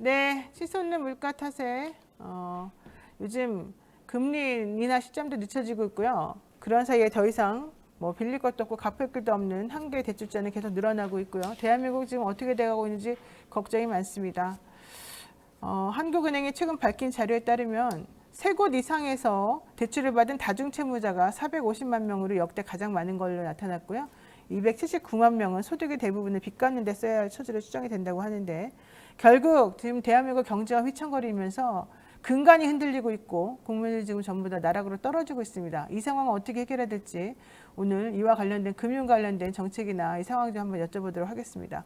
네, 치솟는 물가 탓에 요즘 금리 인하 시점도 늦춰지고 있고요. 그런 사이에 더 이상 뭐 빌릴 것도 없고 갚을 것도 없는 한국의 대출자는 계속 늘어나고 있고요. 대한민국 지금 어떻게 돼가고 있는지 걱정이 많습니다. 한국은행이 최근 밝힌 자료에 따르면 세 곳 이상에서 대출을 받은 다중채무자가 450만 명으로 역대 가장 많은 걸로 나타났고요. 279만 명은 소득의 대부분을 빚 갚는 데 써야 할 처지로 추정이 된다고 하는데, 결국 지금 대한민국 경제가 휘청거리면서 근간이 흔들리고 있고 국민들 지금 전부 다 나락으로 떨어지고 있습니다. 이 상황을 어떻게 해결해야 될지 오늘 이와 관련된 금융 관련된 정책이나 이 상황 좀 한번 여쭤보도록 하겠습니다.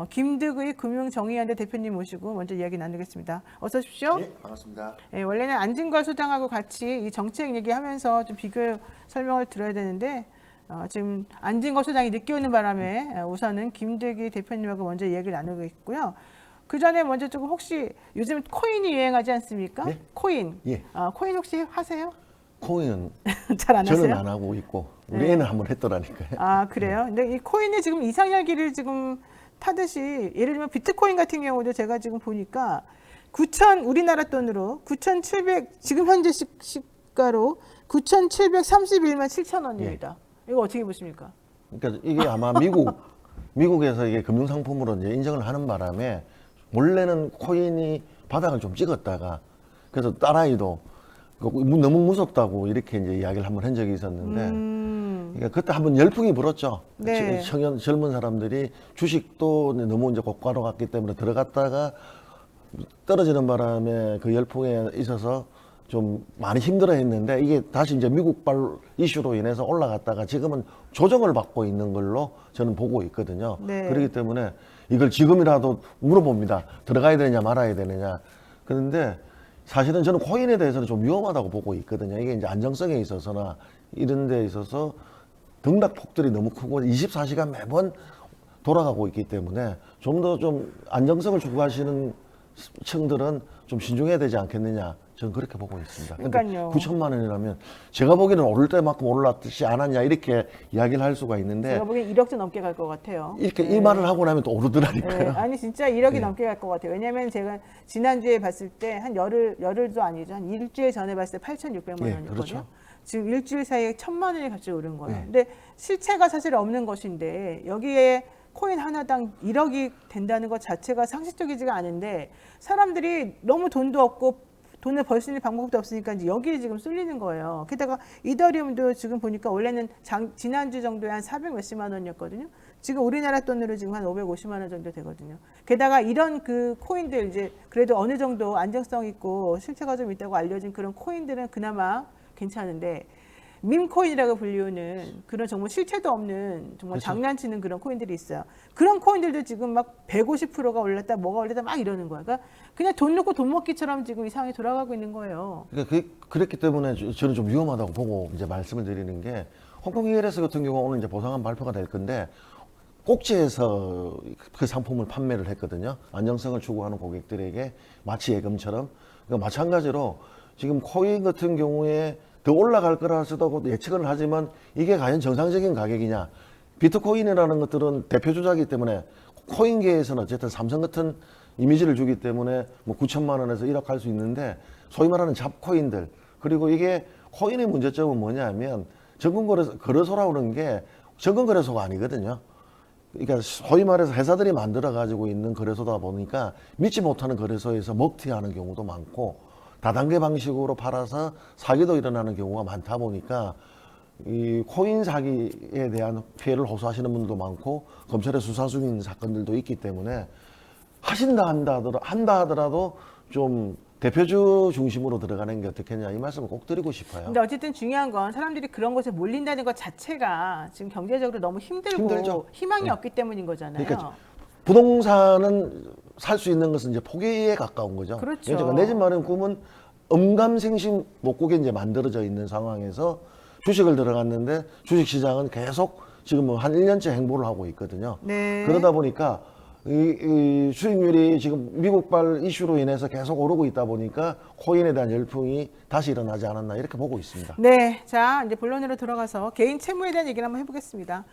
김득의 금융정의연대 대표님 모시고 먼저 이야기 나누겠습니다. 어서 오십시오. 네, 반갑습니다. 네, 원래는 안진걸 소장하고 같이 이 정책 얘기하면서 좀 비교 설명을 들어야 되는데 지금 안진걸 소장이 늦게 오는 바람에 우선은 김득의 대표님하고 먼저 이야기를 나누고 있고요. 그 전에 먼저 조금 혹시 요즘 코인이 유행하지 않습니까? 네? 코인. 예. 코인 혹시 하세요? 코인은 잘 안 하세요? 저는 안 하고 있고 우리 네. 애는 한번 했더라니까요. 아, 그래요? 근데 이 코인이 지금 이상향기를 지금 타듯이, 예를 들면 비트코인 같은 경우도 제가 지금 보니까 우리나라 돈으로 9,700, 지금 현재 시가로 9,731만 7천 원입니다. 이거 어떻게 보십니까? 그러니까 이게 아마 미국에서 이게 금융상품으로 이제 인정을 하는 바람에 원래는 코인이 바닥을 좀 찍었다가 그래서 딸아이도 너무 무섭다고 이렇게 이제 이야기를 한번 한 적이 있었는데 그러니까 그때 한번 열풍이 불었죠. 네. 젊은 사람들이 주식도 너무 이제 고가로 갔기 때문에 들어갔다가 떨어지는 바람에 그 열풍에 있어서 좀 많이 힘들어 했는데 이게 다시 이제 미국발 이슈로 인해서 올라갔다가 지금은 조정을 받고 있는 걸로 저는 보고 있거든요. 네. 그렇기 때문에 이걸 지금이라도 물어봅니다. 들어가야 되느냐 말아야 되느냐. 그런데 사실은 저는 코인에 대해서는 좀 위험하다고 보고 있거든요. 이게 이제 안정성에 있어서나 이런 데 있어서 등락폭들이 너무 크고 24시간 매번 돌아가고 있기 때문에 좀 더 좀 안정성을 추구하시는 층들은 좀 신중해야 되지 않겠느냐. 저는 그렇게 보고 있습니다. 그러니까요. 9천만 원이라면 제가 보기에는 오를 때만큼 올랐지 않았냐 이렇게 이야기를 할 수가 있는데 제가 보기엔 1억도 넘게 갈 것 같아요. 이렇게 네. 이 말을 하고 나면 또 네. 오르더라니까요. 아니 진짜 1억이 네. 넘게 갈 것 같아요. 왜냐하면 제가 지난주에 봤을 때 한 열흘도 아니죠. 한 일주일 전에 봤을 때 8,600만 예, 원이었거든요. 그렇죠. 지금 일주일 사이에 1,000만 원이 갑자기 오른 거예요. 네. 근데 실체가 사실 없는 것인데 여기에 코인 하나당 1억이 된다는 것 자체가 상식적이지가 않은데 사람들이 너무 돈도 없고 돈을 벌 수 있는 방법도 없으니까 이제 여기에 지금 쏠리는 거예요. 게다가 이더리움도 지금 보니까 원래는 지난주 정도에 한 400 몇십만 원이었거든요. 지금 우리나라 돈으로 지금 한 550만 원 정도 되거든요. 게다가 이런 그 코인들 이제 그래도 어느 정도 안정성 있고 실체가 좀 있다고 알려진 그런 코인들은 그나마 괜찮은데 밈코인이라고 불리우는 그런 정말 실체도 없는 정말 그렇죠. 장난치는 그런 코인들이 있어요. 그런 코인들도 지금 막 150%가 올랐다 뭐가 올랐다 막 이러는 거야. 그러니까 그냥 돈 넣고 돈 먹기처럼 지금 이 상황이 돌아가고 있는 거예요. 그러니까 그랬기 때문에 저는 좀 위험하다고 보고 이제 말씀을 드리는 게 홍콩 ELS 같은 경우 오늘 이제 보상안 발표가 될 건데 꼭지에서 그 상품을 판매를 했거든요. 안정성을 추구하는 고객들에게 마치 예금처럼. 그러니까 마찬가지로 지금 코인 같은 경우에 더 올라갈 거라서도 예측을 하지만 이게 과연 정상적인 가격이냐. 비트코인이라는 것들은 대표 주자이기 때문에 코인계에서는 어쨌든 삼성 같은 이미지를 주기 때문에 뭐 9천만 원에서 1억 할 수 있는데 소위 말하는 잡코인들 그리고 이게 코인의 문제점은 뭐냐면 거래소라고 하는 게 정근거래소가 아니거든요. 그러니까 소위 말해서 회사들이 만들어 가지고 있는 거래소다 보니까 믿지 못하는 거래소에서 먹튀하는 경우도 많고 다단계 방식으로 팔아서 사기도 일어나는 경우가 많다 보니까 이 코인 사기에 대한 피해를 호소하시는 분들도 많고 검찰에 수사 중인 사건들도 있기 때문에 한다 하더라도 좀 대표주 중심으로 들어가는 게 어떻겠냐 이 말씀을 꼭 드리고 싶어요. 근데 어쨌든 중요한 건 사람들이 그런 것에 몰린다는 것 자체가 지금 경제적으로 너무 힘들죠. 희망이 네. 없기 때문인 거잖아요. 그러니까 부동산은 살 수 있는 것은 이제 포기에 가까운 거죠. 그렇죠. 제가 내 집 마련 꿈은 엄감생심 못 꾸게 이제 만들어져 있는 상황에서 주식을 들어갔는데 주식 시장은 계속 지금 뭐 한 1년째 행보를 하고 있거든요. 네. 그러다 보니까 이 수익률이 지금 미국발 이슈로 인해서 계속 오르고 있다 보니까 코인에 대한 열풍이 다시 일어나지 않았나 이렇게 보고 있습니다. 네, 자 이제 본론으로 들어가서 개인 채무에 대한 얘기를 한번 해보겠습니다.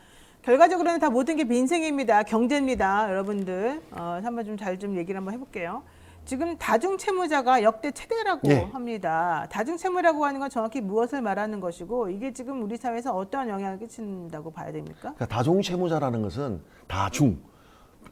결과적으로는 다 모든 게 민생입니다. 경제입니다. 여러분들 한번 좀 잘 좀 얘기를 한번 해볼게요. 지금 다중채무자가 역대 최대라고 예. 합니다. 다중채무라고 하는 건 정확히 무엇을 말하는 것이고 이게 지금 우리 사회에서 어떠한 영향을 끼친다고 봐야 됩니까? 그러니까 다중채무자라는 것은 다중,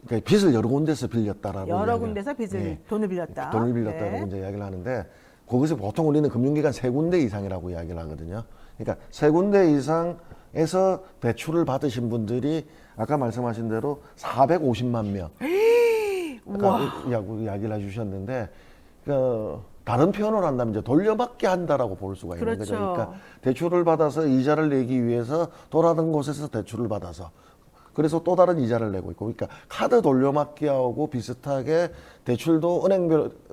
그러니까 빚을 여러 군데서 빌렸다라고 여러 이야기를- 군데서 빚을 예. 돈을 빌렸다. 돈을 빌렸다고 네. 이제 이야기를 하는데 거기서 보통 우리는 금융기관 세 군데 이상이라고 이야기를 하거든요. 그러니까 세 군데 이상에서 대출을 받으신 분들이 아까 말씀하신 대로 450만 명. 아까 이야기를 해주셨는데 다른 표현을 한다면 이제 돌려받게 한다라고 볼 수가 있는 그렇죠. 거죠. 그러니까 대출을 받아서 이자를 내기 위해서 또 다른 곳에서 대출을 받아서 그래서 또 다른 이자를 내고 있고, 그러니까 카드 돌려막기하고 비슷하게 대출도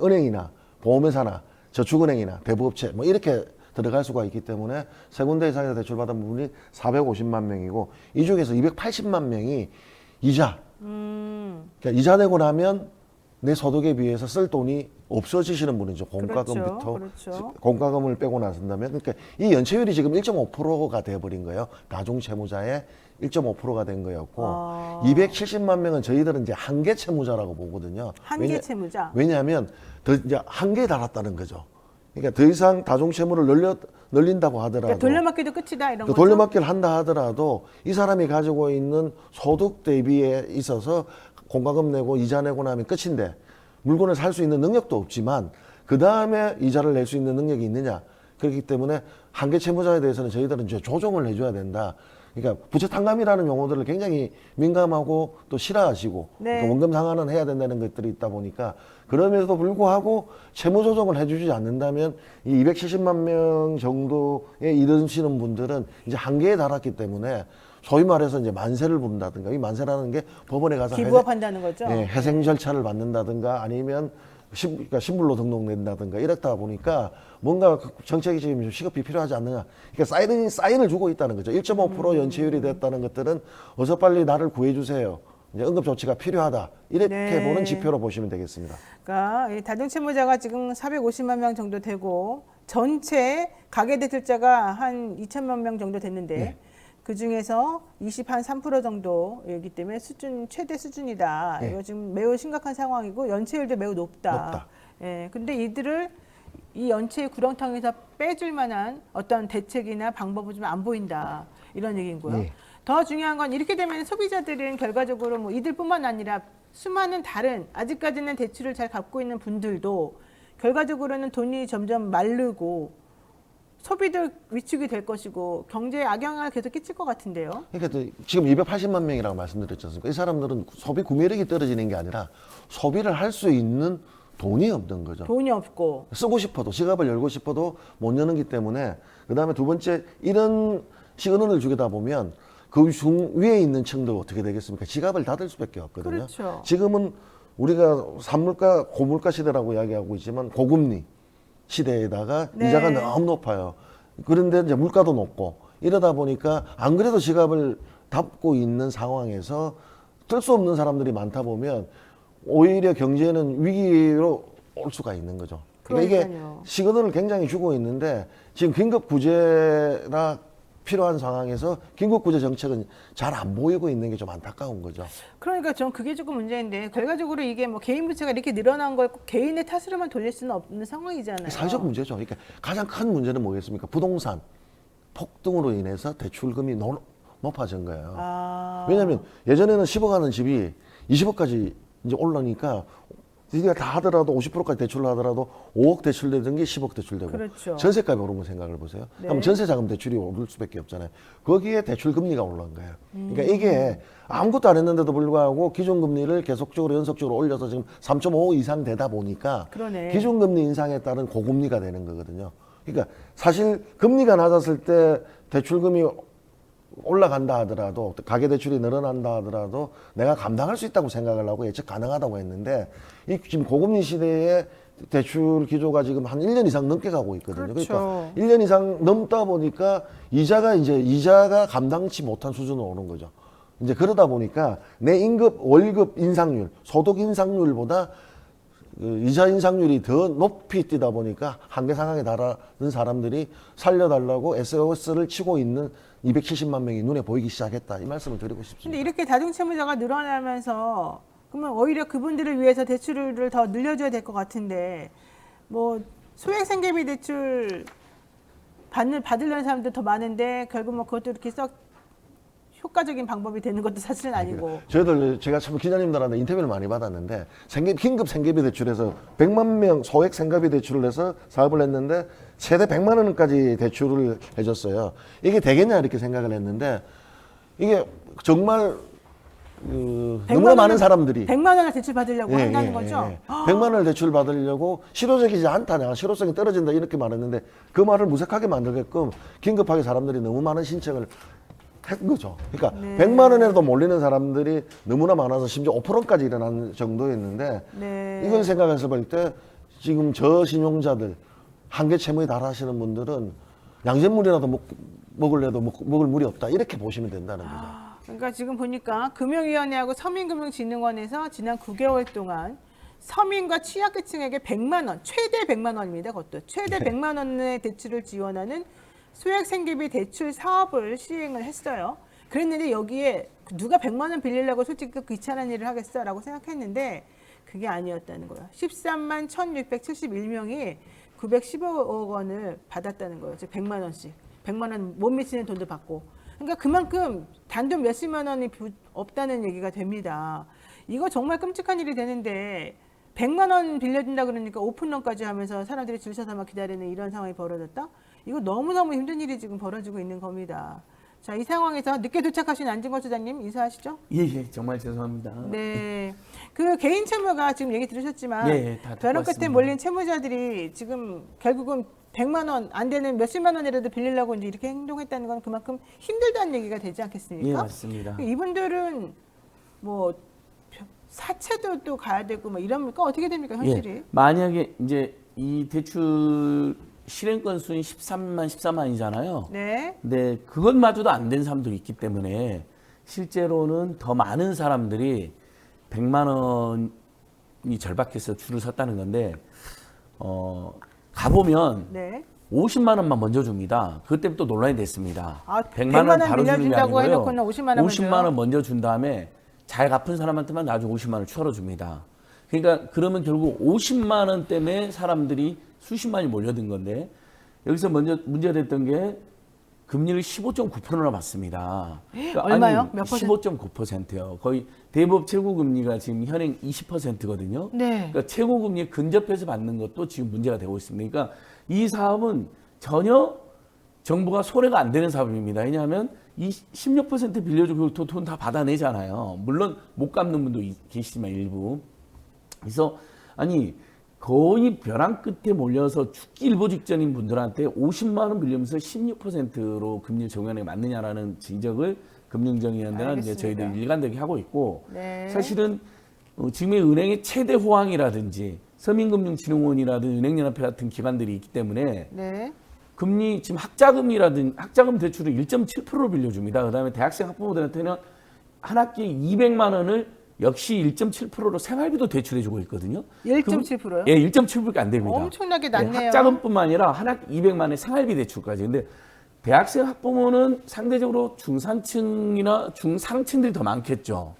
은행이나 보험회사나 저축은행이나 대부업체 뭐 이렇게 들어갈 수가 있기 때문에 세 군데 이상에서 대출 받은 분이 450만 명이고 이 중에서 280만 명이 이자. 그러니까 이자 내고 나면 내 소득에 비해서 쓸 돈이 없어지시는 분이죠. 공과금부터 그렇죠. 공과금을 빼고 나선다면 그러니까 이 연체율이 지금 1.5%가 돼버린 거예요. 다중채무자의 1.5%가 된 거였고 270만 명은 저희들은 이제 한계 채무자라고 보거든요. 한계 채무자. 왜냐하면 더 이제 한계에 달았다는 거죠. 그러니까 더 이상 다중채무를 늘린다고 하더라도 그러니까 돌려막기도 끝이다 이런 그 거죠. 돌려막기를 한다 하더라도 이 사람이 가지고 있는 소득 대비에 있어서 공과금 내고 이자 내고 나면 끝인데 물건을 살 수 있는 능력도 없지만 그 다음에 이자를 낼 수 있는 능력이 있느냐. 그렇기 때문에 한계 채무자에 대해서는 저희들은 이제 조정을 해줘야 된다. 그러니까 부채 탕감이라는 용어들을 굉장히 민감하고 또 싫어하시고 네. 그러니까 원금 상환은 해야 된다는 것들이 있다 보니까 그럼에도 불구하고 채무 조정을 해주지 않는다면 이 270만 명 정도에 이르시는 분들은 이제 한계에 달았기 때문에 소위 말해서 이제 만세를 부른다든가 이 만세라는 게 법원에 가서 기부업한다는 거죠. 회생 절차를 받는다든가 아니면 그러니까 신불로 등록된다든가 이렇다 보니까 뭔가 그 정책이 지금 좀 시급히 필요하지 않느냐. 그러니까 사인을 주고 있다는 거죠. 1.5% 연체율이 됐다는 것들은 어서 빨리 나를 구해주세요. 이제 응급조치가 필요하다. 이렇게 네. 보는 지표로 보시면 되겠습니다. 그러니까 이 다중채무자가 지금 450만 명 정도 되고 전체 가계대출자가 한 2천만 명 정도 됐는데 네. 그 중에서 23% 정도이기 때문에 최대 수준이다. 네. 이거 지금 매우 심각한 상황이고 연체율도 매우 높다. 높다. 예, 근데 이들을 이 연체의 구렁텅이에서 빼줄 만한 어떤 대책이나 방법은 좀 안 보인다. 이런 얘기인고요. 네. 더 중요한 건 이렇게 되면 소비자들은 결과적으로 뭐 이들뿐만 아니라 수많은 다른 아직까지는 대출을 잘 갚고 있는 분들도 결과적으로는 돈이 점점 마르고 소비도 위축이 될 것이고 경제에 악영향을 계속 끼칠 것 같은데요. 그러니까 또 지금 280만 명이라고 말씀드렸지 않습니까? 이 사람들은 소비 구매력이 떨어지는 게 아니라 소비를 할 수 있는 돈이 없는 거죠. 돈이 없고. 쓰고 싶어도 지갑을 열고 싶어도 못 여는기 때문에 그다음에 두 번째 이런 시그널을 주게다 보면 그 위에 있는 층도 어떻게 되겠습니까? 지갑을 닫을 수밖에 없거든요. 그렇죠. 지금은 우리가 산물가 고물가 시대라고 이야기하고 있지만 고금리 시대에다가 네. 이자가 너무 높아요. 그런데 이제 물가도 높고 이러다 보니까 안 그래도 지갑을 닫고 있는 상황에서 뜰 수 없는 사람들이 많다 보면 오히려 경제는 위기로 올 수가 있는 거죠. 그러니까 이게 그러니까요. 시그널을 굉장히 주고 있는데 지금 긴급 구제가 필요한 상황에서 긴급 구제 정책은 잘 안 보이고 있는 게 좀 안타까운 거죠. 그러니까 전 그게 조금 문제인데 결과적으로 이게 뭐 개인 부채가 이렇게 늘어난 걸 꼭 개인의 탓으로만 돌릴 수는 없는 상황이잖아요. 사회적 문제죠. 그러니까 가장 큰 문제는 뭐겠습니까? 부동산 폭등으로 인해서 대출금이 높아진 거예요. 아, 왜냐하면 예전에는 10억 하는 집이 20억까지 이제 올라니까 이게 다 하더라도 50%까지 대출을 하더라도 5억 대출되던 게 10억 대출되고 그렇죠. 전세값이 오른 거 생각을 보세요. 네. 그럼 전세자금 대출이 오를 수밖에 없잖아요. 거기에 대출 금리가 올라간 거예요. 그러니까 이게 아무것도 안 했는데도 불구하고 기준금리를 계속적으로 연속적으로 올려서 지금 3.5 이상 되다 보니까 그러네. 기준금리 인상에 따른 고금리가 되는 거거든요. 그러니까 사실 금리가 낮았을 때 대출금이 올라간다 하더라도 가계대출이 늘어난다 하더라도 내가 감당할 수 있다고 생각을 하고 예측 가능하다고 했는데 이 지금 고금리 시대에 대출 기조가 지금 한 1년 이상 넘게 가고 있거든요. 그렇죠. 그러니까 1년 이상 넘다 보니까 이자가 감당치 못한 수준으로 오는 거죠. 이제 그러다 보니까 내 월급 인상률, 소득 인상률보다 그 이자 인상률이 더 높이 뛰다 보니까 한계 상황에 달하는 사람들이 살려달라고 SOS를 치고 있는 270만 명이 눈에 보이기 시작했다. 이 말씀을 드리고 싶습니다. 근데 이렇게 다중채무자가 늘어나면서 그러면 오히려 그분들을 위해서 대출을 더 늘려줘야 될 것 같은데 뭐 소액 생계비 대출 받으려는 사람들 더 많은데 결국 뭐 그것도 이렇게 썩 효과적인 방법이 되는 것도 사실은 아니고. 제가 참 기자님들한테 인터뷰를 많이 받았는데 긴급 생계비 대출에서 100만 명 소액 생계비 대출을 해서 사업을 했는데 최대 100만 원까지 대출을 해줬어요. 이게 되겠냐 이렇게 생각을 했는데 이게 정말 너무나 많은 사람들이 100만 원을 대출 받으려고 한다는 거죠? 100만 원을 대출 받으려고 실효적이지 않다냐, 실효성이 떨어진다 이렇게 말했는데 그 말을 무색하게 만들게끔 긴급하게 사람들이 너무 많은 신청을 한 거죠. 그러니까 100만 원에도 몰리는 사람들이 너무나 많아서 심지어 5%까지 일어난 정도였는데 이걸 생각해서 볼 때 지금 저신용자들 한계 채무에 달하시는 분들은 양전물이라도 먹을래도 먹을 물이 없다 이렇게 보시면 된다는 거죠. 그러니까 지금 보니까 금융위원회하고 서민금융진흥원에서 지난 9개월 동안 서민과 취약계층에게 100만 원, 최대 100만 원입니다. 그것도 최대 100만 원의 대출을 지원하는 소액 생계비 대출 사업을 시행을 했어요. 그랬는데 여기에 누가 100만 원 빌리려고 솔직히 그 귀찮은 일을 하겠어라고 생각했는데 그게 아니었다는 거예요. 13만 1,671명이 915억 원을 받았다는 거예요. 즉 100만 원씩. 100만 원 못 미치는 돈도 받고. 그러니까 그만큼 단돈 몇십만 원이 없다는 얘기가 됩니다. 이거 정말 끔찍한 일이 되는데 100만 원 빌려준다 그러니까 오픈런까지 하면서 사람들이 줄 서서 막 기다리는 이런 상황이 벌어졌다? 이거 너무너무 힘든 일이 지금 벌어지고 있는 겁니다. 자, 이 상황에서 늦게 도착하신 안진걸 소장님 인사하시죠? 예, 정말 죄송합니다. 네. 그 개인 채무가 지금 얘기 들으셨지만 다 듣고 벼랑 끝에 왔습니다. 몰린 채무자들이 지금 결국은 100만 원 안 되는 몇십만 원이라도 빌리려고 이제 이렇게 행동했다는 건 그만큼 힘들다는 얘기가 되지 않겠습니까? 예, 맞습니다. 이분들은 뭐 사채도 또 가야 되고 뭐 이럽니까? 어떻게 됩니까, 현실이? 예, 만약에 이제 이 대출 실행 건수는 14만이잖아요. 네. 근데 그것마저도 안 된 사람들이 있기 때문에 실제로는 더 많은 사람들이 100만 원이 절박해서 줄을 섰다는 건데 가보면 네. 50만 원만 먼저 줍니다. 그때부터 논란이 됐습니다. 100만 원 바로 주는 게 빌려준다고 아니고요. 해놓고는 50만 원 50만 원 먼저 준 다음에 잘 갚은 사람한테만 나중에 50만 원을 추가로 줍니다. 그러니까 그러면 결국 50만 원 때문에 사람들이 수십만이 몰려든 건데 여기서 먼저 문제가 됐던 게 금리를 15.9%나 받습니다. 그러니까 얼마요? 몇 퍼센트? 15.9%요. 거의 대부업 최고금리가 지금 현행 20%거든요. 네. 그러니까 최고금리에 근접해서 받는 것도 지금 문제가 되고 있습니다. 그러니까 이 사업은 전혀 정부가 손해가 안 되는 사업입니다. 왜냐하면 이 16% 빌려주고 돈 다 받아내잖아요. 물론 못 갚는 분도 계시지만 일부. 그래서 아니 거의 벼랑 끝에 몰려서 죽기 일보 직전인 분들한테 50만 원 빌리면서 16%로 금리 적용하는 게 맞느냐라는 지적을 금융정의연대는 이제 저희들 일관되게 하고 있고 네. 사실은 지금의 은행의 최대 호황이라든지 서민금융진흥원이라든지 은행연합회 같은 기관들이 있기 때문에 네. 금리 지금 학자금 대출을 1.7%로 빌려줍니다. 그다음에 대학생 학부모들한테는 한 학기에 200만 원을 역시 1.7%로 생활비도 대출해주고 있거든요. 1.7%요? 예, 1.7%밖에 안 됩니다. 엄청나게 예, 낮네요. 학자금뿐만 아니라 한 학기 200만 원의 생활비 대출까지. 근데 대학생 학부모는 상대적으로 중산층이나 중상층들이 더 많겠죠.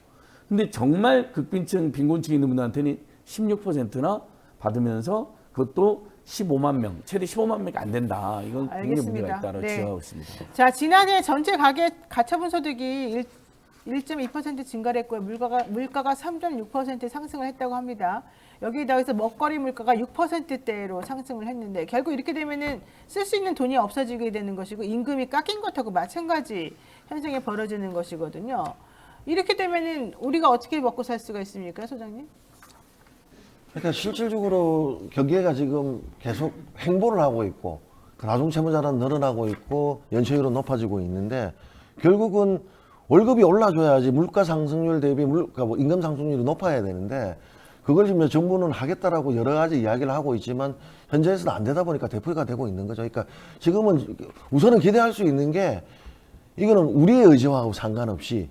근데 정말 극빈층, 빈곤층에 있는 분들한테는 16%나 받으면서 그것도 15만 명, 최대 15만 명이 안 된다. 이건 굉장히 문제가 있다고 지적하고 있습니다. 자, 지난해 전체 가처분 소득이 1.2% 증가를 했고요. 물가가 3.6% 상승을 했다고 합니다. 여기에 더해서 먹거리 물가가 6%대로 상승을 했는데 결국 이렇게 되면은 쓸 수 있는 돈이 없어지게 되는 것이고 임금이 깎인 것하고 마찬가지 현상이 벌어지는 것이거든요. 이렇게 되면은 우리가 어떻게 먹고 살 수가 있습니까, 소장님? 그러니까 실질적으로 경기가 지금 계속 횡보를 하고 있고 나중 채무자는 늘어나고 있고 연체율은 높아지고 있는데 결국은 월급이 올라줘야지 물가 상승률 대비 뭐 임금 상승률이 높아야 되는데 그걸 지금 정부는 하겠다라고 여러 가지 이야기를 하고 있지만 현재에서는 안 되다 보니까 대폭이 되고 있는 거죠. 그러니까 지금은 우선은 기대할 수 있는 게 이거는 우리의 의지와 상관없이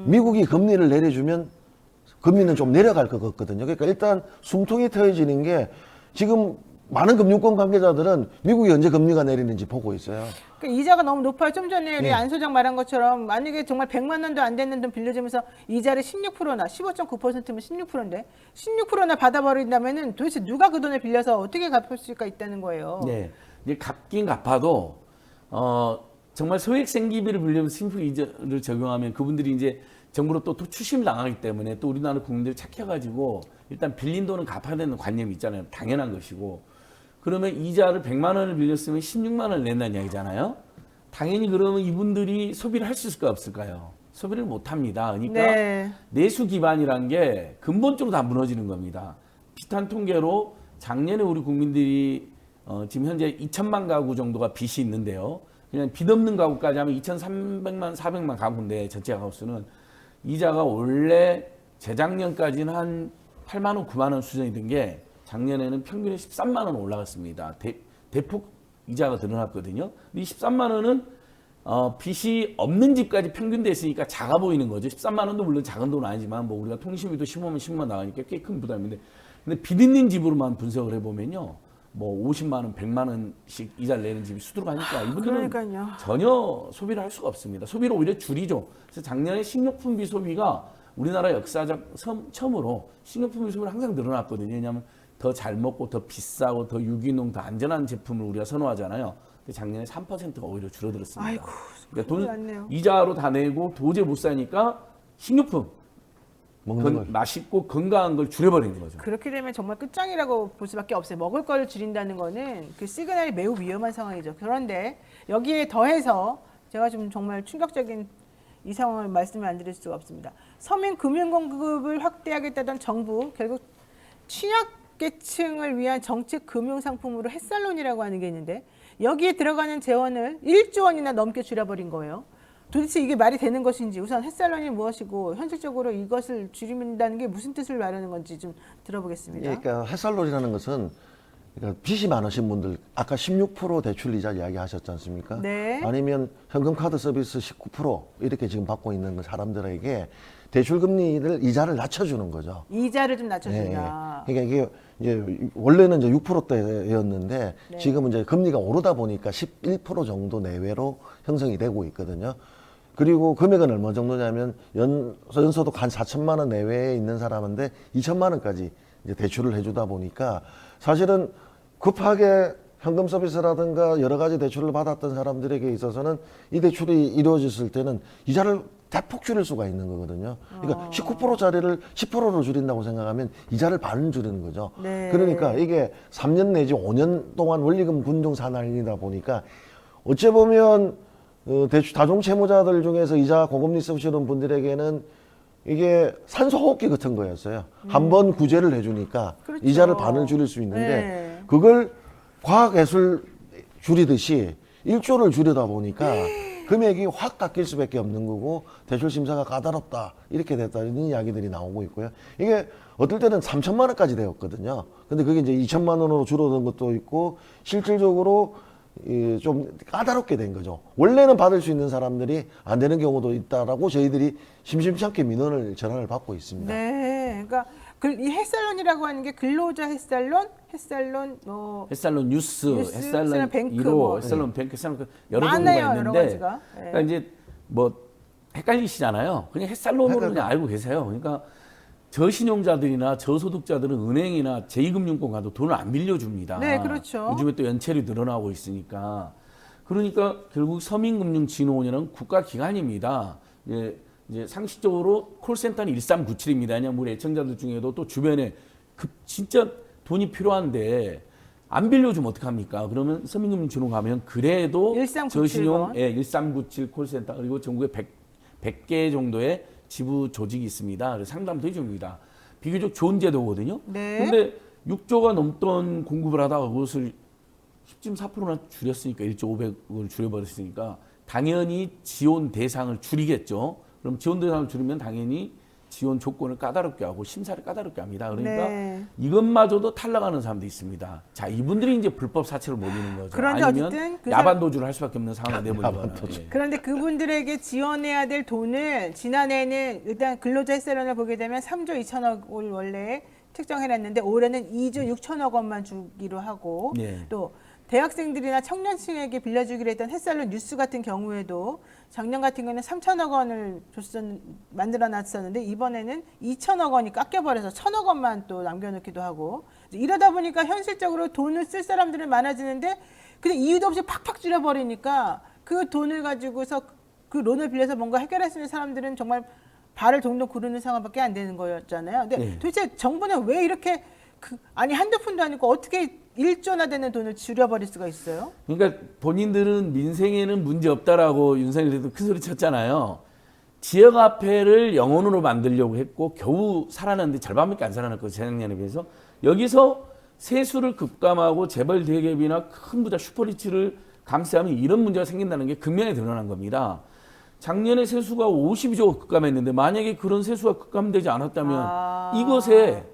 미국이 금리를 내려주면 금리는 좀 내려갈 것 같거든요. 그러니까 일단 숨통이 트여지는 게 지금 많은 금융권 관계자들은 미국이 언제 금리가 내리는지 보고 있어요. 그러니까 이자가 너무 높아요. 좀 전에 우리 예. 안 소장 말한 것처럼 만약에 정말 100만 원도 안 되는 돈 빌려주면서 이자를 16%나 15.9%면 16%인데 16%나 받아버린다면은 도대체 누가 그 돈을 빌려서 어떻게 갚을 수가 있다는 거예요. 네. 이제 갚긴 갚아도 정말 소액 생기비를 빌려면 신품 이자를 적용하면 그분들이 이제 정부로 또 추심을 당하기 때문에 또 우리나라 국민들이 착해가지고 일단 빌린 돈은 갚아야 되는 관념이 있잖아요. 당연한 것이고. 그러면 이자를 100만 원을 빌렸으면 16만 원을 낸다는 이야기잖아요. 당연히 그러면 이분들이 소비를 할 수 있을까 없을까요? 소비를 못 합니다. 그러니까 네. 내수 기반이란 게 근본적으로 다 무너지는 겁니다. 비슷한 통계로 작년에 우리 국민들이 지금 현재 2천만 가구 정도가 빚이 있는데요. 그냥 빚 없는 가구까지 하면 2,300만, 400만 가구인데 전체 가구수는 이자가 원래 재작년까지는 한 8만 원, 9만 원 수준이 된 게 작년에는 평균에 13만 원 올라갔습니다. 대폭 이자가 늘어났거든요. 근데 이 13만 원은 빚이 없는 집까지 평균 됐으니까 작아 보이는 거죠. 13만 원도 물론 작은 돈은 아니지만 뭐 우리가 통신비도 15만 10만 나가니까 꽤 큰 부담인데 근데 빚 있는 집으로만 분석을 해보면요. 뭐 50만 원, 100만 원씩 이자를 내는 집이 수두룩하니까 이분들은 그러니까요. 전혀 소비를 할 수가 없습니다. 소비를 오히려 줄이죠. 그래서 작년에 식료품비 소비가 우리나라 역사적 처음으로 식료품비 소비가 항상 늘어났거든요. 왜냐하면 더 잘 먹고 더 비싸고 더 유기농 더 안전한 제품을 우리가 선호하잖아요. 근데 작년에 3%가 오히려 줄어들었습니다. 아이고, 그러니까 돈 났네요. 이자로 다 내고 도저히 못 사니까 식료품 먹는 걸. 맛있고 건강한 걸 줄여버리는 거죠. 그렇게 되면 정말 끝장이라고 볼 수밖에 없어요. 먹을 거를 줄인다는 거는 그 시그널이 매우 위험한 상황이죠. 그런데 여기에 더해서 제가 좀 정말 충격적인 이 상황을 말씀을 안 드릴 수가 없습니다. 서민 금융 공급을 확대하겠다던 정부 결국 취약계층을 위한 정책 금융 상품으로 햇살론이라고 하는 게 있는데 여기에 들어가는 재원을 1조 원이나 넘게 줄여버린 거예요. 도대체 이게 말이 되는 것인지 우선 햇살론이 무엇이고 현실적으로 이것을 줄인다는 게 무슨 뜻을 말하는 건지 좀 들어보겠습니다. 그러니까 햇살론이라는 것은 그러니까 빚이 많으신 분들 아까 16% 대출 이자 이야기하셨지 않습니까? 네. 아니면 현금 카드 서비스 19% 이렇게 지금 받고 있는 사람들에게 대출 금리를 이자를 낮춰주는 거죠. 이자를 좀 낮춰준다. 그러니까 이게 이제 원래는 이제 6%대였는데 네. 지금 이제 금리가 오르다 보니까 11% 정도 내외로 형성이 되고 있거든요. 그리고 금액은 얼마 정도냐면 연소득 한 4천만 원 내외에 있는 사람인데 2천만 원까지 이제 대출을 해주다 보니까 사실은 급하게 현금 서비스라든가 여러 가지 대출을 받았던 사람들에게 있어서는 이 대출이 이루어졌을 때는 이자를 대폭 줄일 수가 있는 거거든요. 그러니까 19%짜리를 10%로 줄인다고 생각하면 이자를 반은 줄이는 거죠. 네. 그러니까 이게 3년 내지 5년 동안 원리금 군중 산할이다 보니까 어찌 보면 대출 다중 채무자들 중에서 이자 고금리 쓰시는 분들에게는 이게 산소호흡기 같은 거였어요. 한 번 구제를 해주니까 그렇죠. 이자를 반을 줄일 수 있는데 네. 그걸 과학예술 줄이듯이 1조를 줄이다 보니까 금액이 확 깎일 수밖에 없는 거고 대출 심사가 까다롭다 이렇게 됐다는 이야기들이 나오고 있고요. 이게 어떨 때는 3천만 원까지 되었거든요. 근데 그게 이제 2천만 원으로 줄어든 것도 있고 실질적으로 좀 까다롭게 된 거죠. 원래는 받을 수 있는 사람들이 안 되는 경우도 있다라고 저희들이 심심치 않게 민원을 전화를 받고 있습니다. 네, 그러니까 이 햇살론이라고 하는 게 근로자 햇살론, 햇살론 뉴스, 햇살론 햇살론 뱅크 1호, 뭐. 햇살론 뱅크, 햇살론 여러 많아요, 종류가 여러 있는데 가지가. 네. 그러니까 이제 뭐 헷갈리시잖아요. 그냥 햇살론으로 헷갈려. 그냥 알고 계세요. 그러니까 저신용자들이나 저소득자들은 은행이나 제2금융권 가도 돈을 안 빌려줍니다. 네, 그렇죠. 요즘에 또 연체율이 늘어나고 있으니까. 그러니까 결국 서민금융진흥원이라는 국가기관입니다. 이제 상식적으로 콜센터는 1397입니다. 왜냐하면 우리 애청자들 중에도 또 주변에 진짜 돈이 필요한데 안 빌려주면 어떡합니까? 그러면 서민금융진흥원 가면 그래도 1397 저신용 번. 1397 콜센터 그리고 전국에 100개 정도의 지부 조직이 있습니다. 그래서 상담도 해줍니다. 비교적 좋은 제도거든요. 네. 근데 6조가 넘던 공급을 하다가 그것을 10.4%나 줄였으니까 1조 500을 줄여버렸으니까 당연히 지원 대상을 줄이겠죠. 그럼 지원 대상을 줄이면 당연히 지원 조건을 까다롭게 하고 심사를 까다롭게 합니다. 그러니까 네. 이것마저도 탈락하는 사람도 있습니다. 자, 이분들이 이제 불법 사채를 못 이는 거죠. 그런데 아니면 어쨌든 그 야반 도주를 할 수밖에 없는 상황이 되버리거나. 예. 그런데 그분들에게 지원해야 될 돈을 지난해에는 일단 근로자 햇살론을 보게 되면 3조 2천억을 원래 책정해놨는데 올해는 2조 6천억 원만 주기로 하고 네. 또 대학생들이나 청년층에게 빌려주기로 했던 햇살론 뉴스 같은 경우에도 작년 같은 경우는 3천억 원을 만들어놨었는데 이번에는 2천억 원이 깎여버려서 1천억 원만 또 남겨놓기도 하고 이러다 보니까 현실적으로 돈을 쓸 사람들은 많아지는데 근데 이유도 없이 팍팍 줄여버리니까 그 돈을 가지고서 그 론을 빌려서 뭔가 해결할 수 있는 사람들은 정말 발을 동동 구르는 상황밖에 안 되는 거였잖아요. 근데 네. 도대체 정부는 왜 이렇게 아니 한두 푼도 아니고 어떻게 1조나 되는 돈을 줄여버릴 수가 있어요? 그러니까 본인들은 민생에는 문제 없다라고 윤석열이도 큰 소리 쳤잖아요. 지역화폐를 영원으로 만들려고 했고 겨우 살아났는데 절반밖에 안 살아났거든요. 재작년에 비해서. 여기서 세수를 급감하고 재벌 대기업이나 큰 부자 슈퍼리치를 감싸면 이런 문제가 생긴다는 게 극명히 드러난 겁니다. 작년에 세수가 52조 급감했는데 만약에 그런 세수가 급감되지 않았다면 이것에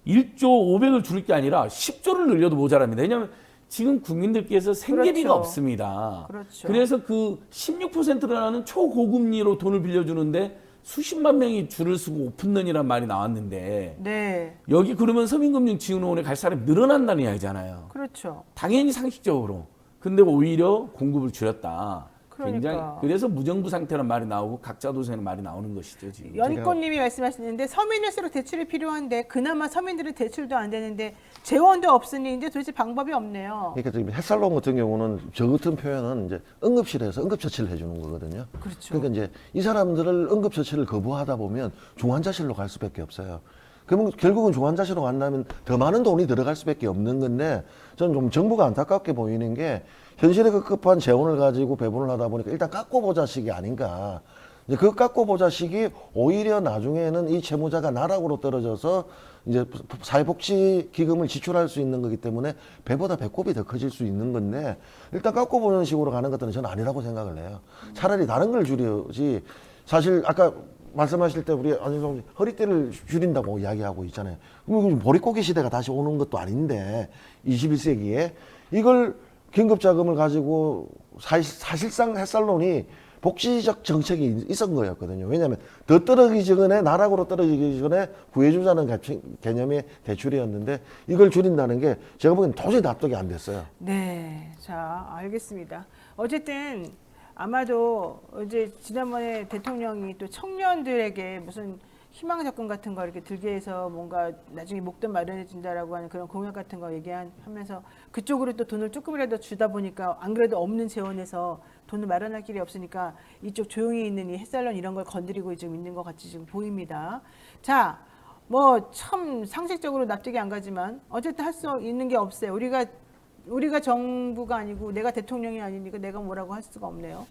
1조 500을 줄일 게 아니라 10조를 늘려도 모자랍니다. 왜냐하면 지금 국민들께서 생계비가 그렇죠. 없습니다. 그렇죠. 그래서 그 16%라는 초고금리로 돈을 빌려주는데 수십만 명이 줄을 서고 오픈런이란 말이 나왔는데 네, 여기 그러면 서민금융지원원에 갈 사람이 늘어난다는 이야기잖아요. 그렇죠. 당연히 상식적으로. 근데 오히려 공급을 줄였다. 굉장히 그러니까. 그래서 무정부 상태란 말이 나오고 각자 도세는 말이 나오는 것이죠 지금. 연희꽃님이 말씀하시는데 서민일수록 대출이 필요한데 그나마 서민들은 대출도 안 되는데 재원도 없으니 이제 도대체 방법이 없네요. 그러니까 지금 햇살론 같은 경우는 저 같은 표현은 이제 응급실에서 응급처치를 해주는 거거든요. 그렇죠. 그러니까 이제 이 사람들을 응급처치를 거부하다 보면 중환자실로 갈 수밖에 없어요. 그러면 결국은 중환자실로 간다면 더 많은 돈이 들어갈 수밖에 없는 건데 저는 좀 정부가 안타깝게 보이는 게 현실에 급급한 재원을 가지고 배분을 하다 보니까 일단 깎고보자식이 아닌가. 이제 그 깎고보자식이 오히려 나중에는 이 채무자가 나락으로 떨어져서 이제 사회복지 기금을 지출할 수 있는 거기 때문에 배보다 배꼽이 더 커질 수 있는 건데 일단 깎고보는 식으로 가는 것들은 저는 아니라고 생각을 해요. 차라리 다른 걸 줄여지. 사실 아까 말씀하실 때 우리 안윤성 허리띠를 줄인다고 이야기하고 있잖아요. 그럼 보릿고개 시대가 다시 오는 것도 아닌데 21세기에 이걸 긴급자금을 가지고 사실상 햇살론이 복지적 정책이 있었던 거였거든요. 왜냐하면 더 떨어지기 전에 나락으로 떨어지기 전에 구해주자는 개념의 대출이었는데 이걸 줄인다는 게 제가 보기엔 도저히 납득이 안 됐어요. 네, 자 알겠습니다. 어쨌든 아마도 이제 지난번에 대통령이 또 청년들에게 무슨 희망 접근 같은 거 이렇게 들게 해서 뭔가 나중에 목돈 마련해준다라고 하는 그런 공약 같은 거 얘기하면서 그쪽으로 또 돈을 조금이라도 주다 보니까 안 그래도 없는 재원에서 돈을 마련할 길이 없으니까 이쪽 조용히 있는 이 햇살론 이런 걸 건드리고 지금 있는 것 같이 지금 보입니다. 자, 뭐 참 상식적으로 납득이 안 가지만 어쨌든 할 수 있는 게 없어요. 우리가 정부가 아니고 내가 대통령이 아니니까 내가 뭐라고 할 수가 없네요.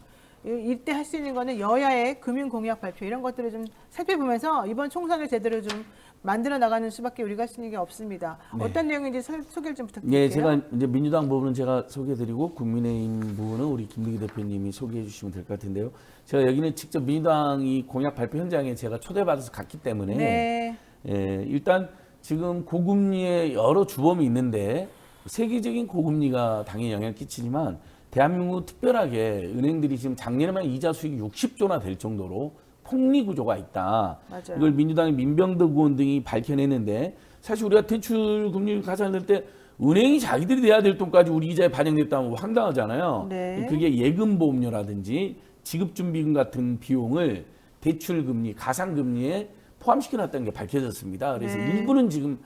이때 할 수 있는 거는 여야의 금융 공약 발표 이런 것들을 좀 살펴보면서 이번 총선을 제대로 좀 만들어 나가는 수밖에 우리가 할 수 있는 게 없습니다. 네. 어떤 내용인지 소개를 좀 부탁드릴게요. 네, 제가 이제 민주당 부분은 제가 소개해드리고 국민의힘 부분은 우리 김득희 대표님이 소개해 주시면 될 것 같은데요. 제가 여기는 직접 민주당이 공약 발표 현장에 제가 초대받아서 갔기 때문에 네. 일단 지금 고금리의 여러 주범이 있는데 세계적인 고금리가 당연히 영향을 끼치지만 대한민국 특별하게 은행들이 지금 작년에만 이자 수익이 60조나 될 정도로 폭리 구조가 있다. 맞아요. 이걸 민주당의 민병덕 의원 등이 밝혀냈는데 사실 우리가 대출 금리를 가산할 때 은행이 자기들이 내야 될 돈까지 우리 이자에 반영됐다면 황당하잖아요. 네. 그게 예금보험료라든지 지급준비금 같은 비용을 대출금리, 가상금리에 포함시켜놨다는 게 밝혀졌습니다. 그래서 네. 일부는 지금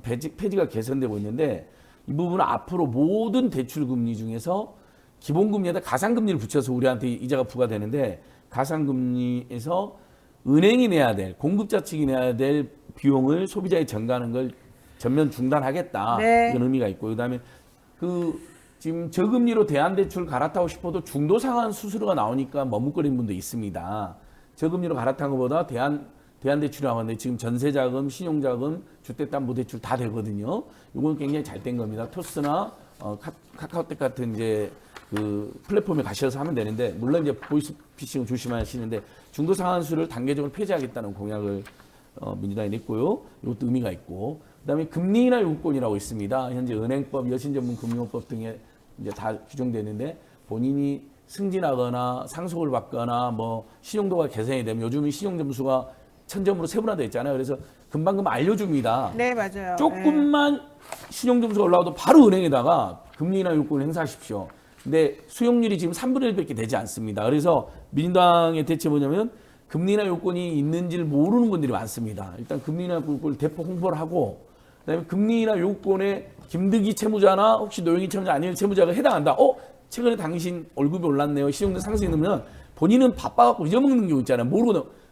폐지가 개선되고 있는데 이 부분은 앞으로 모든 대출금리 중에서 기본금리에다 가상금리를 붙여서 우리한테 이자가 부과되는데 가상금리에서 은행이 내야 될, 공급자 측이 내야 될 비용을 소비자에 전가하는 걸 전면 중단하겠다. 네. 이런 의미가 있고 그다음에 지금 저금리로 대안대출 갈아타고 싶어도 중도상환 수수료가 나오니까 머뭇거리는 분도 있습니다. 저금리로 갈아탄 것보다 대안대출이 나왔는데 지금 전세자금, 신용자금, 주택담보대출 다 되거든요. 이건 굉장히 잘 된 겁니다. 토스나 카카오톡 같은 이제 그 플랫폼에 가셔서 하면 되는데 물론 이제 보이스피싱을 조심하시는데 중도상환수를 단계적으로 폐지하겠다는 공약을 민주당이 냈고요. 이것도 의미가 있고 그다음에 금리인하 요구권이라고 있습니다. 현재 은행법, 여신전문금융법 등에 이제 다 규정되는데 본인이 승진하거나 상속을 받거나 뭐 신용도가 개선이 되면 요즘은 신용점수가 1000점으로 세분화되어 있잖아요. 그래서 금방금 알려줍니다. 네, 맞아요. 조금만 신용점수가 올라와도 바로 은행에다가 금리나 요건을 행사하십시오. 근데 수용률이 지금 3분의 1밖에 되지 않습니다. 그래서 민주당의 대체 뭐냐면 금리나 요건이 있는지를 모르는 분들이 많습니다. 일단 금리나 요건을 대폭 홍보를 하고 그다음에 금리나 요건에 김득희 채무자나 혹시 노영희 채무자 아니면 채무자가 해당한다. 최근에 당신 월급이 올랐네요. 신용도 상승이 되면 본인은 바빠갖고 잊어먹는 경우 있잖아요. 모르고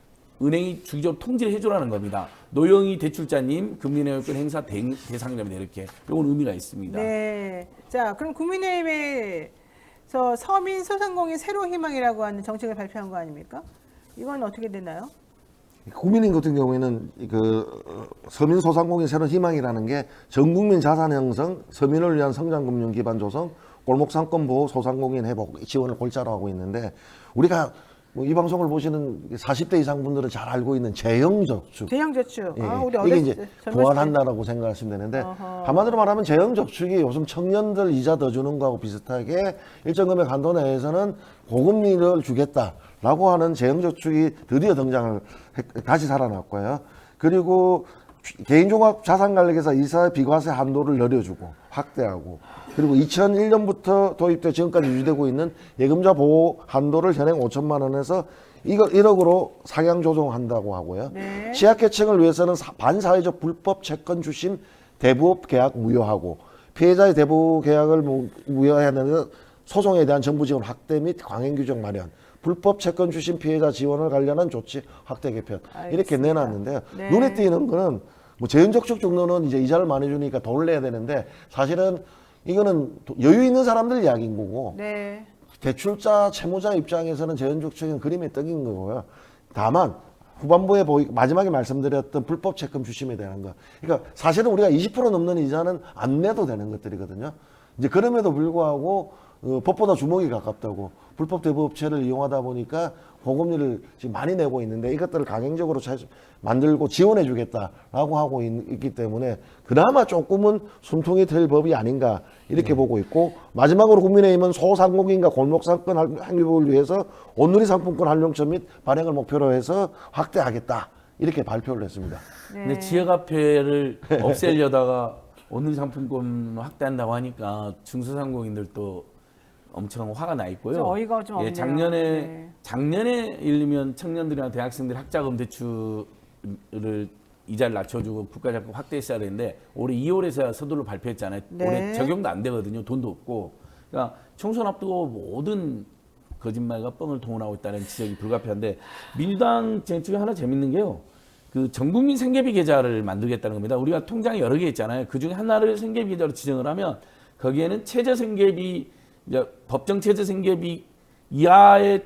은행이 주기적으로 통지를 해주라는 겁니다. 노영희 대출자님 금리나 요건 행사 대상자입니다. 이렇게 이건 의미가 있습니다. 네. 자, 그럼 국민의힘에서 서민 소상공인 새로 희망이라고 하는 정책을 발표한 거 아닙니까? 이건 어떻게 되나요? 국민의힘 같은 경우에는 그 서민 소상공인 새로운 희망이라는 게 전국민 자산 형성, 서민을 위한 성장 금융 기반 조성, 골목 상권 보호, 소상공인 회복 지원을 골자로 하고 있는데 우리가 뭐이 방송을 보시는 40대 이상 분들은 잘 알고 있는 재형저축. 대형저축. 예, 우리 이게 어렸을 이제 때, 젊었을 때. 보완한다라고 생각하시면 되는데 어허. 한마디로 말하면 재형저축이 요즘 청년들 이자 더 주는 거하고 비슷하게 일정 금액 한도 내에서는 고금리를 주겠다라고 하는 재형저축이 드디어 다시 살아났고요. 그리고 개인종합자산관리회사 이사 비과세 한도를 늘려주고 확대하고 그리고 2001년부터 도입돼 지금까지 유지되고 있는 예금자 보호 한도를 현행 5천만 원에서 이거 1억으로 상향 조정한다고 하고요. 네. 취약계층을 위해서는 반사회적 불법 채권 주심 대부업 계약 무효하고 피해자의 대부 계약을 무효해야 되는 소송에 대한 정부 지원 확대 및 강행 규정 마련, 불법 채권 주심 피해자 지원을 관련한 조치 확대 개편 이렇게 알겠습니다. 내놨는데요. 네. 눈에 띄는 거는 뭐 재형저축 정도는 이제 이자를 많이 주니까 돈을 내야 되는데 사실은 이거는 여유 있는 사람들 이야기인 거고 네. 대출자 채무자 입장에서는 재형저축은 그림의 떡인 거고요. 다만 후반부에 마지막에 말씀드렸던 불법 채권 주심에 대한 거. 그러니까 사실은 우리가 20% 넘는 이자는 안 내도 되는 것들이거든요. 이제 그럼에도 불구하고 법보다 주먹이 가깝다고 불법 대부업체를 이용하다 보니까 고금리를 지금 많이 내고 있는데 이것들을 강행적으로 만들고 지원해 주겠다라고 하고 있기 때문에 그나마 조금은 숨통이 트일 법이 아닌가 이렇게 보고 있고 마지막으로 국민의힘은 소상공인과 골목상권 확립을 위해서 온누리 상품권 활용처 및 발행을 목표로 해서 확대하겠다 이렇게 발표를 했습니다. 네. 근데 지역화폐를 없애려다가 오늘 상품권 확대한다고 하니까 중소상공인들도 엄청 화가 나 있고요. 좀 어이가 좀 없네요. 작년에 예를 들면 청년들이나 대학생들 학자금 대출을 이자를 낮춰주고 국가자금 확대했어야 되는데 올해 2월에서 서둘러 발표했잖아요. 네. 올해 적용도 안 되거든요. 돈도 없고. 그러니까 총선 앞두고 모든 거짓말과 뻥을 동원하고 있다는 지적이 불가피한데 민주당 정책이 하나 재밌는 게요. 그 전국민 생계비 계좌를 만들겠다는 겁니다. 우리가 통장이 여러 개 있잖아요. 그 중에 하나를 생계비 계좌로 지정을 하면 거기에는 최저 생계비 이제 법정 최저 생계비 이하의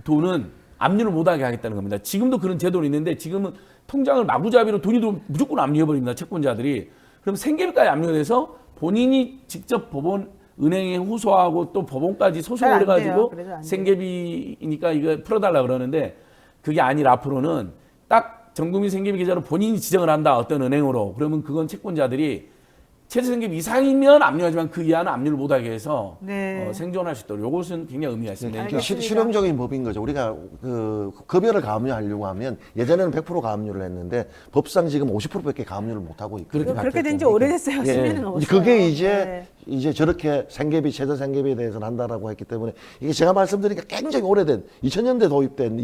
돈은 압류를 못하게 하겠다는 겁니다. 지금도 그런 제도는 있는데 지금은 통장을 마구잡이로 돈이 들어오면 무조건 압류해버립니다. 채권자들이. 그럼 생계비까지 압류가 돼서 본인이 직접 법원 은행에 후소하고 또 법원까지 소송을 안 해가지고 돼요. 안 돼요. 생계비니까 이거 풀어달라 그러는데 그게 아니라 앞으로는 딱 전국민 생계비 계좌로 본인이 지정을 한다. 어떤 은행으로. 그러면 그건 채권자들이 최저 생계비 이상이면 압류하지만 그 이하는 압류를 못하게 해서 네. 생존할 수 있도록 이것은 굉장히 의미가 있습니다. 이게 그러니까 실용적인 법인 거죠. 우리가 그 급여를 가압류하려고 하면 예전에는 100% 가압류를 했는데 법상 지금 50%밖에 가압류를 못 하고 있거든요. 그렇게 된 지 오래됐어요. 10년은 넘었어요. 그게 네. 이제 저렇게 생계비 최저 생계비에 대해서는 한다라고 했기 때문에 이게 제가 말씀드리니까 굉장히 오래된 2000년대 도입된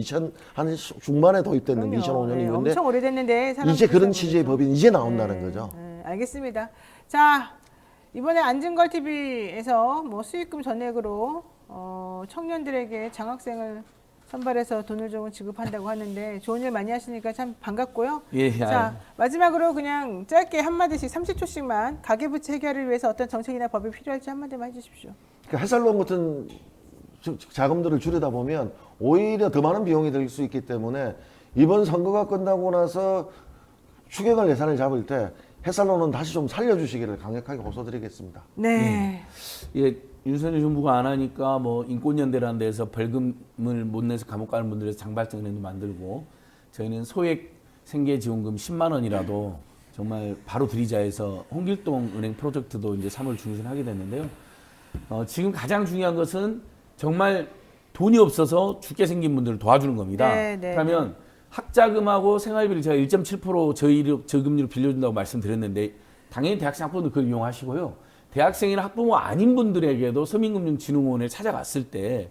한 중반에 도입됐는데 그럼요. 2005년 네, 이후인데 엄청 오래됐는데 이제 그런 사람들이 취지의 모르죠. 법이 이제 나온다는 네, 거죠. 네, 알겠습니다. 자, 이번에 안진걸 TV에서 뭐 수익금 전액으로 청년들에게 장학생을 선발해서 돈을 조금 지급한다고 하는데 좋은 일 많이 하시니까 참 반갑고요. 예, 자, 마지막으로 그냥 짧게 한마디씩 30초씩만 가계부채 해결을 위해서 어떤 정책이나 법이 필요할지 한마디만 해주십시오. 그러니까 햇살론 같은 자금들을 줄이다 보면 오히려 더 많은 비용이 들 수 있기 때문에 이번 선거가 끝나고 나서 추경을 예산을 잡을 때 햇살론은 다시 좀 살려주시기를 강력하게 호소드리겠습니다. 네. 예, 윤석열 정부가 안 하니까 뭐 인권연대라는 데서 벌금을 못 내서 감옥 가는 분들에서 장발증은행도 만들고 저희는 소액 생계지원금 10만 원이라도 정말 바로 드리자 해서 홍길동 은행 프로젝트도 이제 3월 중순에 하게 됐는데요. 지금 가장 중요한 것은 정말 돈이 없어서 죽게 생긴 분들을 도와주는 겁니다. 네, 네, 그러면 학자금하고 생활비를 제가 1.7% 저금리로 빌려준다고 말씀드렸는데 당연히 대학생 학부모는 그걸 이용하시고요. 대학생이나 학부모 아닌 분들에게도 서민금융진흥원을 찾아갔을 때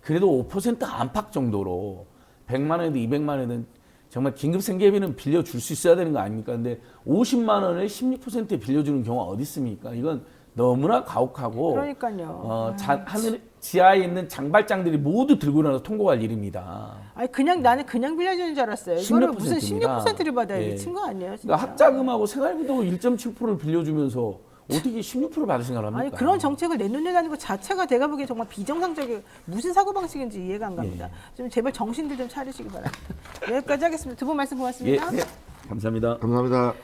그래도 5% 안팎 정도로 100만 원이든 200만 원이든 정말 긴급 생계비는 빌려줄 수 있어야 되는 거 아닙니까? 근데 50만 원을 16%에 빌려주는 경우가 어디 있습니까? 이건 너무나 가혹하고 그러니까요. 하늘 지하에 있는 장발장들이 모두 들고 일어나서 통곡할 일입니다. 아니 그냥 나는 그냥 빌려주는 줄 알았어요. 이거를 무슨 16% 16%를 받아야 예. 미친 거 아니에요? 진짜. 그러니까 학자금하고 생활비도 1.7%를 빌려주면서 어떻게 16% 받을 생각을 합니까? 아니 그런 정책을 내놓는다는 것 자체가 내가 보기엔 정말 비정상적이고 무슨 사고방식인지 이해가 안 갑니다. 좀 제발 정신들 좀 차리시기 바랍니다. 여기까지 하겠습니다. 두 분 말씀 예, 고맙습니다. 예. 감사합니다. 감사합니다.